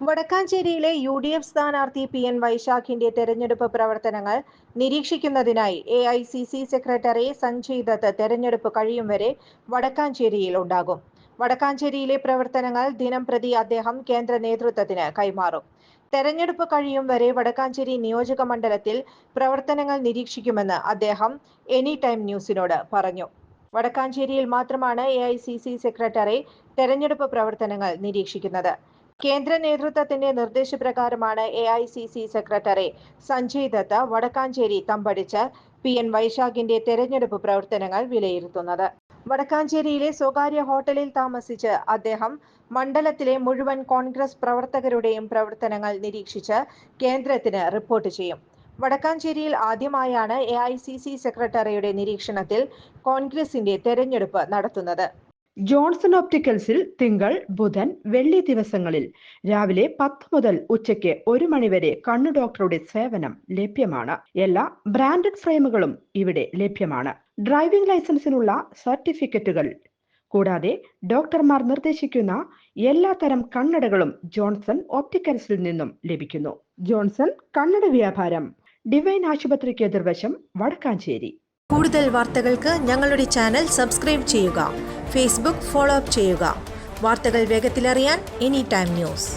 വടക്കാഞ്ചേരിയിലെ UDF സ്ഥാനാർത്ഥി PN വൈശാഖിന്റെ തെരഞ്ഞെടുപ്പ് പ്രവർത്തനങ്ങൾ നിരീക്ഷിക്കുന്നതിനായി AICC സെക്രട്ടറി സഞ്ജയ് ദത്ത് തെരഞ്ഞെടുപ്പ് കഴിയും വരെ വടക്കാഞ്ചേരിയിൽ ഉണ്ടാകും. വടക്കാഞ്ചേരിയിലെ പ്രവർത്തനങ്ങൾ ദിനംപ്രതി അദ്ദേഹം കേന്ദ്ര നേതൃത്വത്തിന് കൈമാറും. തെരഞ്ഞെടുപ്പ് കഴിയും വരെ വടക്കാഞ്ചേരി നിയോജക മണ്ഡലത്തിൽ പ്രവർത്തനങ്ങൾ നിരീക്ഷിക്കുമെന്ന് അദ്ദേഹം എനി ടൈം ന്യൂസിനോട് പറഞ്ഞു. വടക്കാഞ്ചേരിയിൽ മാത്രമാണ് AICC സെക്രട്ടറി തെരഞ്ഞെടുപ്പ് പ്രവർത്തനങ്ങൾ നിരീക്ഷിക്കുന്നത്. കേന്ദ്ര നേതൃത്വത്തിന്റെ നിർദ്ദേശപ്രകാരമാണ് AICC സെക്രട്ടറി സഞ്ജയ് ദത്ത് വടക്കാഞ്ചേരി തമ്പടിച്ച് PN വൈശാഖിന്റെ തെരഞ്ഞെടുപ്പ് പ്രവർത്തനങ്ങൾ വിലയിരുത്തുന്നത്. വടക്കാഞ്ചേരിയിലെ സ്വകാര്യ ഹോട്ടലിൽ താമസിച്ച് അദ്ദേഹം മണ്ഡലത്തിലെ മുഴുവൻ കോൺഗ്രസ് പ്രവർത്തകരുടെയും പ്രവർത്തനങ്ങൾ നിരീക്ഷിച്ച് കേന്ദ്രത്തിന് റിപ്പോർട്ട് ചെയ്യും. വടക്കാഞ്ചേരിയിൽ ആദ്യമായാണ് AICC സെക്രട്ടറിയുടെ നിരീക്ഷണത്തിൽ കോൺഗ്രസിന്റെ തെരഞ്ഞെടുപ്പ് നടത്തുന്നത്. ജോൺസൺ ഒപ്റ്റിക്കൽസിൽ തിങ്കൾ, ബുധൻ, വെള്ളി ദിവസങ്ങളിൽ രാവിലെ 10 മുതൽ ഉച്ചയ്ക്ക് 1 മണിവരെ കണ്ണു ഡോക്ടറുടെ സേവനം ലഭ്യമാണ്. എല്ലാ ബ്രാൻഡഡ് ഫ്രെയിമുകളും ഇവിടെ ലഭ്യമാണ്. ഡ്രൈവിംഗ് ലൈസൻസിനുള്ള സർട്ടിഫിക്കറ്റുകൾ കൂടാതെ ഡോക്ടർമാർ നിർദ്ദേശിക്കുന്ന എല്ലാ തരം കണ്ണടകളും ജോൺസൺ ഒപ്റ്റിക്കൽസിൽ നിന്നും ലഭിക്കുന്നു. ജോൺസൺ കണ്ണട വ്യാപാരം, ഡിവൈൻ ആശുപത്രിക്ക് എതിർവശം, വടക്കാഞ്ചേരി. കൂടുതൽ വാർത്തകൾക്ക് ഞങ്ങളുടെ ചാനൽ സബ്സ്ക്രൈബ് ചെയ്യുക. ഫേസ്ബുക്ക് ഫോളോ അപ്പ് ചെയ്യുക. വാർത്തകൾ വേഗത്തിലറിയാൻ എനി ടൈം ന്യൂസ്.